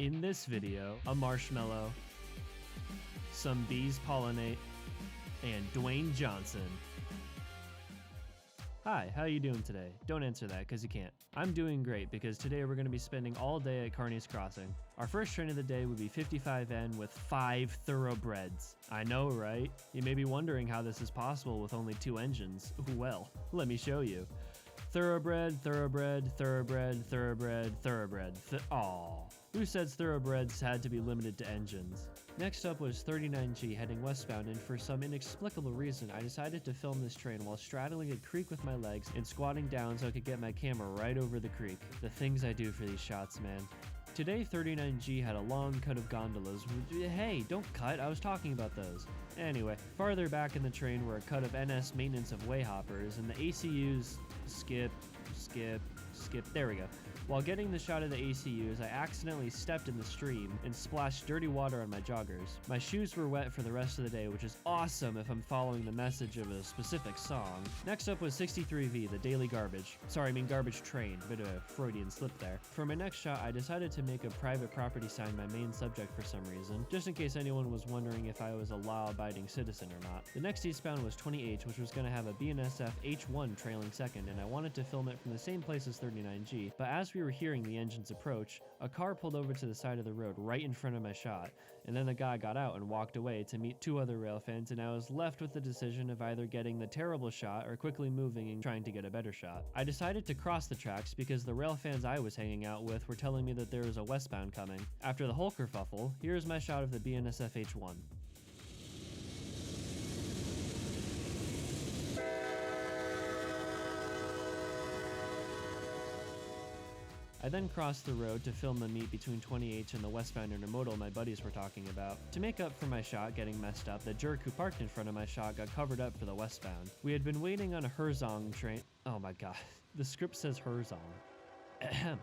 In this video, a marshmallow, some bees pollinate, and Dwayne Johnson. Hi, how you doing today? Don't answer that, because you can't. I'm doing great, because today we're going to be spending all day at Carneys Crossing. Our first train of the day would be 55N with 5 thoroughbreds. I know, right? You may be wondering how this is possible with only 2 engines. Well, let me show you. Thoroughbred, thoroughbred, thoroughbred, thoroughbred, thoroughbred. Aww. Who says thoroughbreds had to be limited to engines? Next up was 39G heading westbound, and for some inexplicable reason, I decided to film this train while straddling a creek with my legs and squatting down so I could get my camera right over the creek. The things I do for these shots, man. Today, 39G had a long cut of gondolas. Hey, don't cut, I was talking about those. Anyway, farther back in the train were a cut of NS maintenance of wayhoppers, and the ACUs skip, there we go. While getting the shot of the ACUs, I accidentally stepped in the stream and splashed dirty water on my joggers. My shoes were wet for the rest of the day, which is awesome if I'm following the message of a specific song. Next up was 63V, the daily garbage. Sorry, I mean garbage train, bit of a Freudian slip there. For my next shot, I decided to make a private property sign my main subject for some reason, just in case anyone was wondering if I was a law-abiding citizen or not. The next eastbound was 20H, which was going to have a BNSF H1 trailing second, and I wanted to film it from the same place as 39G, but as we were hearing the engines approach, a car pulled over to the side of the road right in front of my shot, and then the guy got out and walked away to meet 2 other Railfans, and I was left with the decision of either getting the terrible shot or quickly moving and trying to get a better shot. I decided to cross the tracks because the Railfans I was hanging out with were telling me that there was a westbound coming. After the whole kerfuffle, here's my shot of the BNSF H1. I then crossed the road to film the meet between 20H and the westbound intermodal my buddies were talking about. To make up for my shot getting messed up, the jerk who parked in front of my shot got covered up for the westbound. We had been waiting on a Herzog train. Oh my god, the script says Herzog. Ahem.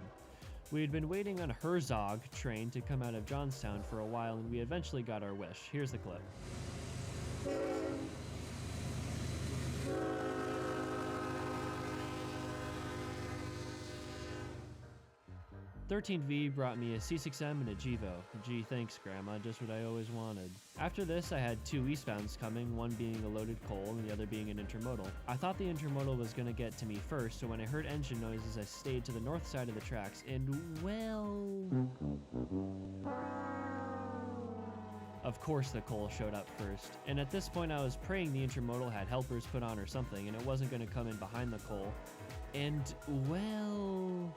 We had been waiting on a Herzog train to come out of Johnstown for a while, and we eventually got our wish. Here's the clip. 13V brought me a C6M and a Gevo. Gee, thanks Grandma, just what I always wanted. After this, I had 2 eastbounds coming, one being a loaded coal and the other being an intermodal. I thought the intermodal was gonna get to me first, so when I heard engine noises, I stayed to the north side of the tracks, and well... Of course the coal showed up first, and at this point I was praying the intermodal had helpers put on or something, and it wasn't gonna come in behind the coal, and well...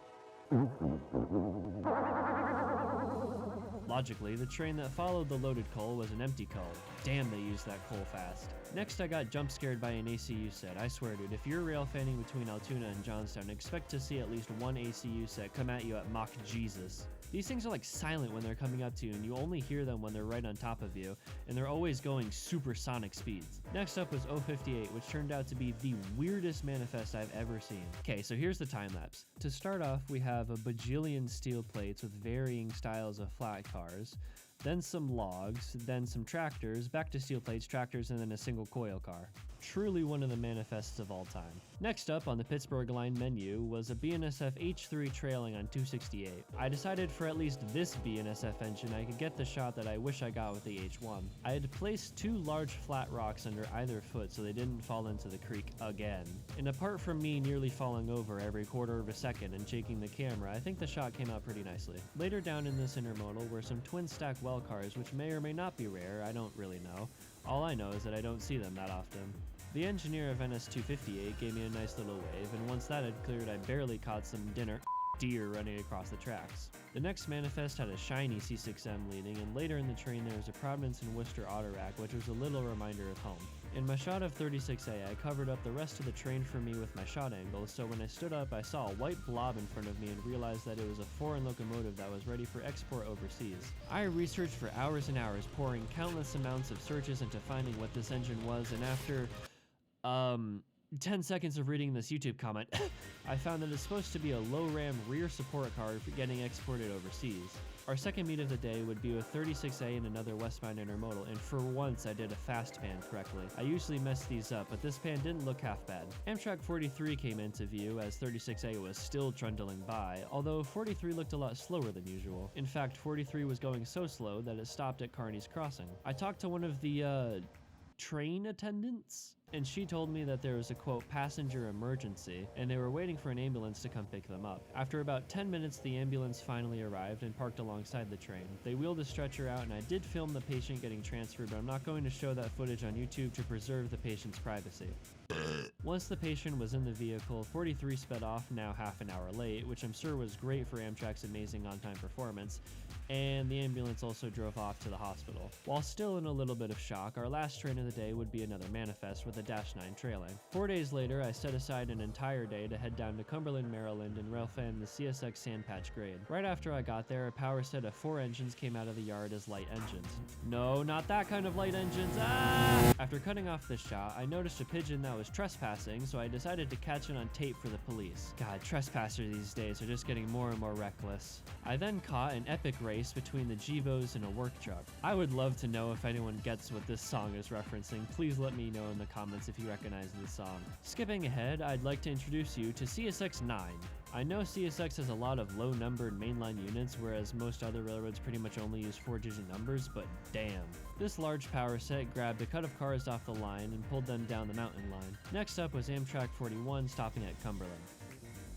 Logically, the train that followed the loaded coal was an empty coal. Damn, they used that coal fast. Next, I got jump scared by an ACU set. I swear, dude, if you're railfanning between Altoona and Johnstown, expect to see at least 1 ACU set come at you at Mach Jesus. These things are like silent when they're coming up to you, and you only hear them when they're right on top of you, and they're always going supersonic speeds. Next up was 058, which turned out to be the weirdest manifest I've ever seen. Okay, so here's the time lapse. To start off, we have a bajillion steel plates with varying styles of flat cars, then some logs, then some tractors, back to steel plates, tractors, and then a single coil car. Truly one of the manifests of all time. Next up on the Pittsburgh line menu was a BNSF H3 trailing on 268. I decided for at least this BNSF engine I could get the shot that I wish I got with the H1. I had placed 2 large flat rocks under either foot so they didn't fall into the creek again. And apart from me nearly falling over every quarter of a second and shaking the camera, I think the shot came out pretty nicely. Later down in this intermodal were some twin stack well cars, which may or may not be rare, I don't really know. All I know is that I don't see them that often. The engineer of NS258 gave me a nice little wave, and once that had cleared, I barely caught some deer running across the tracks. The next manifest had a shiny C6M leading, and later in the train there was a Providence and Worcester auto rack, which was a little reminder of home. In my shot of 36A, I covered up the rest of the train for me with my shot angle, so when I stood up I saw a white blob in front of me and realized that it was a foreign locomotive that was ready for export overseas. I researched for hours and hours, pouring countless amounts of searches into finding what this engine was, and after, 10 seconds of reading this YouTube comment. I found that it's supposed to be a low RAM rear support card for getting exported overseas. Our second meet of the day would be with 36A and another westbound intermodal, and for once I did a fast pan correctly. I usually mess these up, but this pan didn't look half bad. Amtrak 43 came into view as 36A was still trundling by, although 43 looked a lot slower than usual. In fact, 43 was going so slow that it stopped at Carneys Crossing. I talked to one of the, train attendants, and she told me that there was a quote passenger emergency and they were waiting for an ambulance to come pick them up. After about 10 minutes the ambulance finally arrived and parked alongside the train. They wheeled a stretcher out and I did film the patient getting transferred, but I'm not going to show that footage on YouTube to preserve the patient's privacy. Once the patient was in the vehicle, 43 sped off, now half an hour late, which I'm sure was great for Amtrak's amazing on-time performance, and the ambulance also drove off to the hospital. While still in a little bit of shock, our last train of the day would be another manifest with a Dash 9 trailing. 4 days later, I set aside an entire day to head down to Cumberland, Maryland and Railfan the CSX Sandpatch grade. Right after I got there, a power set of 4 engines came out of the yard as light engines. No, not that kind of light engines, ah! After cutting off this shot, I noticed a pigeon that was trespassing, so I decided to catch it on tape for the police. God, trespassers these days are just getting more and more reckless. I then caught an epic race between the Gevos and a work truck. I would love to know if anyone gets what this song is referencing. Please let me know in the comments if you recognize this song. Skipping ahead, I'd like to introduce you to CSX 9. I know CSX has a lot of low-numbered mainline units, whereas most other railroads pretty much only use 4-digit numbers, but damn. This large power set grabbed a cut of cars off the line and pulled them down the mountain line. Next up was Amtrak 41 stopping at Cumberland.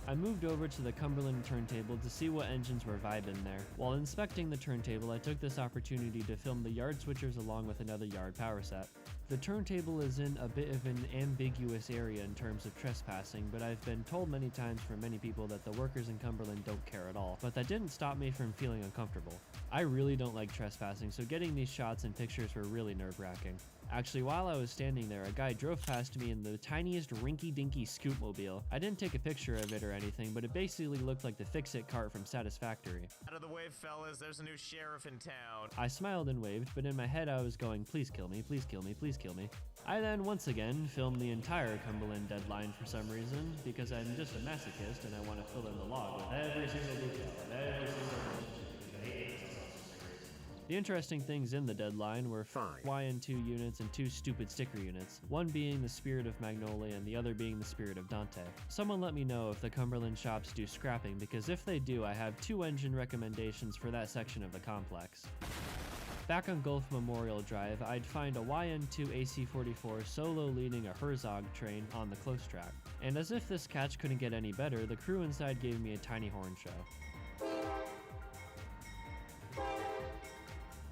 I moved over to the Cumberland turntable to see what engines were vibing there. While inspecting the turntable, I took this opportunity to film the yard switchers along with another yard power set. The turntable is in a bit of an ambiguous area in terms of trespassing, but I've been told many times from many people that the workers in Cumberland don't care at all. But that didn't stop me from feeling uncomfortable. I really don't like trespassing, so getting these shots and pictures were really nerve-wracking. Actually, while I was standing there, a guy drove past me in the tiniest rinky-dinky scootmobile. I didn't take a picture of it or anything, but it basically looked like the Fix-It cart from Satisfactory. Out of the way, fellas, there's a new sheriff in town. I smiled and waved, but in my head I was going, please kill me, please kill me, please kill me. I then once again filmed the entire Cumberland deadline for some reason, because I'm just a masochist and I want to fill in the log with every single detail of every single The interesting things in the deadline were 5 YN2 units and 2 stupid sticker units, one being the Spirit of Magnolia and the other being the Spirit of Dante. Someone let me know if the Cumberland shops do scrapping, because if they do, I have 2 engine recommendations for that section of the complex. Back on Gulf Memorial Drive, I'd find a YN2 AC44 solo leading a Herzog train on the close track. And as if this catch couldn't get any better, the crew inside gave me a tiny horn show.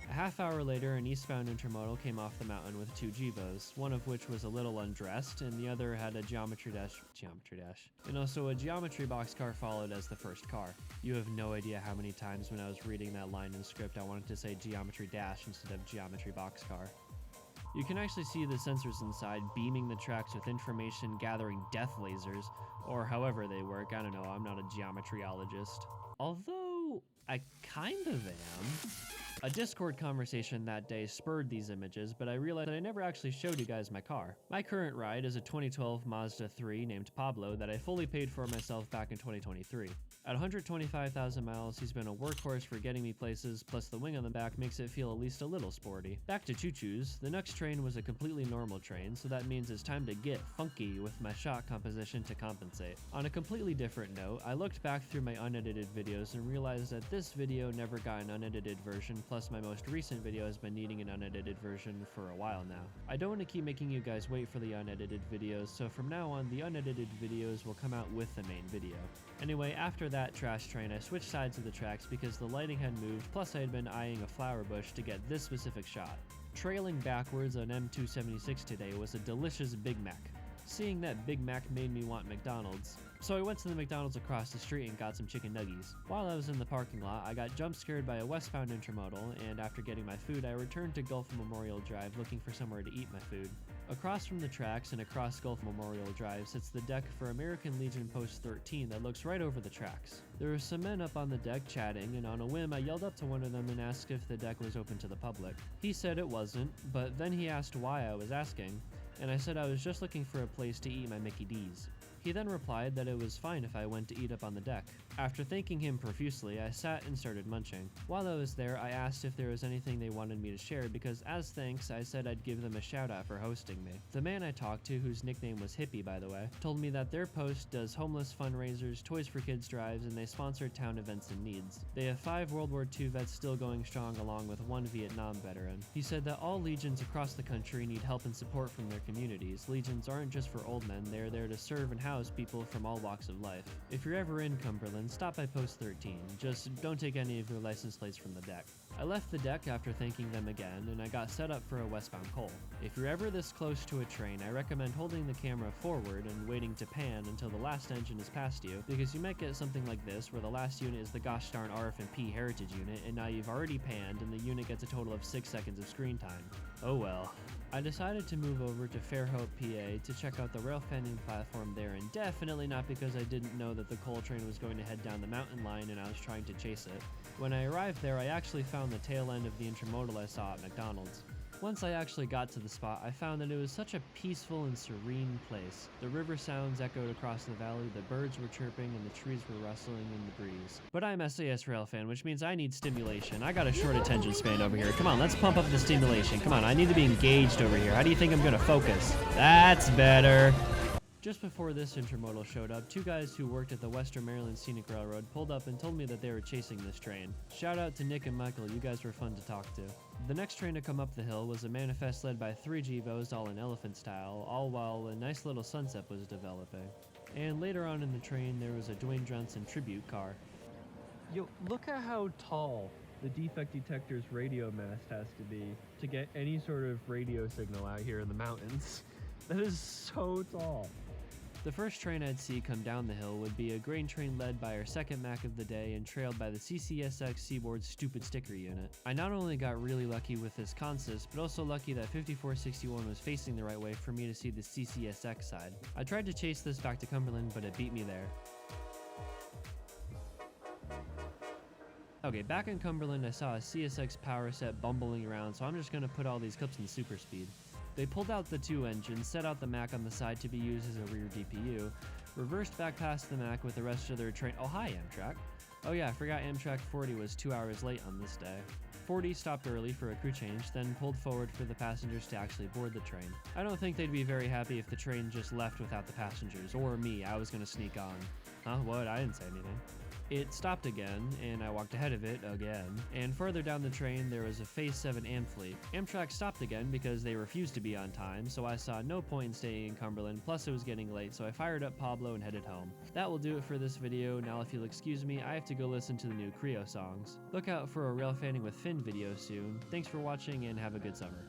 A half hour later, an eastbound intermodal came off the mountain with 2 Gevos, one of which was a little undressed, and the other had a geometry dash, and also a geometry boxcar followed as the first car. You have no idea how many times when I was reading that line in script I wanted to say geometry dash instead of geometry boxcar. You can actually see the sensors inside beaming the tracks with information gathering death lasers, or however they work. I don't know, I'm not a geometryologist. Although, I kind of am. A Discord conversation that day spurred these images, but I realized that I never actually showed you guys my car. My current ride is a 2012 Mazda 3 named Pablo that I fully paid for myself back in 2023. At 125,000 miles, he's been a workhorse for getting me places, plus the wing on the back makes it feel at least a little sporty. Back to choo-choos, the next train was a completely normal train, so that means it's time to get funky with my shot composition to compensate. On a completely different note, I looked back through my unedited videos and realized that this video never got an unedited version, plus my most recent video has been needing an unedited version for a while now. I don't want to keep making you guys wait for the unedited videos, so from now on, the unedited videos will come out with the main video. Anyway, after that trash train, I switched sides of the tracks because the lighting had moved, plus I had been eyeing a flower bush to get this specific shot. Trailing backwards on M276 today was a delicious Big Mac. Seeing that Big Mac made me want McDonald's, so I went to the McDonald's across the street and got some chicken nuggies. While I was in the parking lot, I got jump scared by a westbound intermodal, and after getting my food, I returned to Gulf Memorial Drive looking for somewhere to eat my food. Across from the tracks and across Gulf Memorial Drive sits the deck for American Legion Post 13 that looks right over the tracks. There were some men up on the deck chatting, and on a whim I yelled up to one of them and asked if the deck was open to the public. He said it wasn't, but then he asked why I was asking, and I said I was just looking for a place to eat my Mickey D's. He then replied that it was fine if I went to eat up on the deck. After thanking him profusely, I sat and started munching. While I was there, I asked if there was anything they wanted me to share because as thanks, I said I'd give them a shout out for hosting me. The man I talked to, whose nickname was Hippie by the way, told me that their post does homeless fundraisers, Toys for Kids drives, and they sponsor town events and needs. They have 5 World War II vets still going strong along with 1 Vietnam veteran. He said that all legions across the country need help and support from their communities. Legions aren't just for old men, they're there to serve and house people from all walks of life. If you're ever in Cumberland, stop by Post 13. Just don't take any of your license plates from the deck. I left the deck after thanking them again, and I got set up for a westbound coal. If you're ever this close to a train, I recommend holding the camera forward and waiting to pan until the last engine is past you, because you might get something like this where the last unit is the gosh darn RF&P Heritage unit, and now you've already panned and the unit gets a total of 6 seconds of screen time. Oh well. I decided to move over to Fairhope, PA to check out the Railfan platform there, and definitely not because I didn't know that the coal train was going to head down the mountain line and I was trying to chase it. When I arrived there, I actually found the tail end of the intermodal I saw at McDonald's. Once I actually got to the spot, I found that it was such a peaceful and serene place. The river sounds echoed across the valley, the birds were chirping, and the trees were rustling in the breeze. But I'm SAS Railfan, which means I need stimulation. I got a short attention span over here. Come on, let's pump up the stimulation. Come on, I need to be engaged over here. How do you think I'm gonna focus? That's better. Just before this intermodal showed up, 2 guys who worked at the Western Maryland Scenic Railroad pulled up and told me that they were chasing this train. Shout out to Nick and Michael, you guys were fun to talk to. The next train to come up the hill was a manifest led by 3 Gevos all in elephant style, all while a nice little sunset was developing. And later on in the train there was a Dwayne Johnson tribute car. Yo, look at how tall the defect detector's radio mast has to be to get any sort of radio signal out here in the mountains. That is so tall. The first train I'd see come down the hill would be a grain train led by our second Mac of the day and trailed by the CCSX Seaboard Stupid Sticker Unit. I not only got really lucky with this consist, but also lucky that 5461 was facing the right way for me to see the CCSX side. I tried to chase this back to Cumberland, but it beat me there. Okay, back in Cumberland I saw a CSX power set bumbling around, so I'm just gonna put all these clips in super speed. They pulled out the 2 engines, set out the Mac on the side to be used as a rear DPU, reversed back past the Mac with the rest of their train. Oh hi Amtrak. Oh yeah, I forgot Amtrak 40 was 2 hours late on this day. 40 stopped early for a crew change, then pulled forward for the passengers to actually board the train. I don't think they'd be very happy if the train just left without the passengers, or me, I was gonna sneak on. Huh, what? I didn't say anything. It stopped again, and I walked ahead of it again, and further down the train there was a Phase 7 Am fleet. Amtrak stopped again because they refused to be on time, so I saw no point in staying in Cumberland, plus it was getting late, so I fired up Pablo and headed home. That will do it for this video. Now if you'll excuse me, I have to go listen to the new Creo songs. Look out for a Railfanning with Finn video soon. Thanks for watching and have a good summer.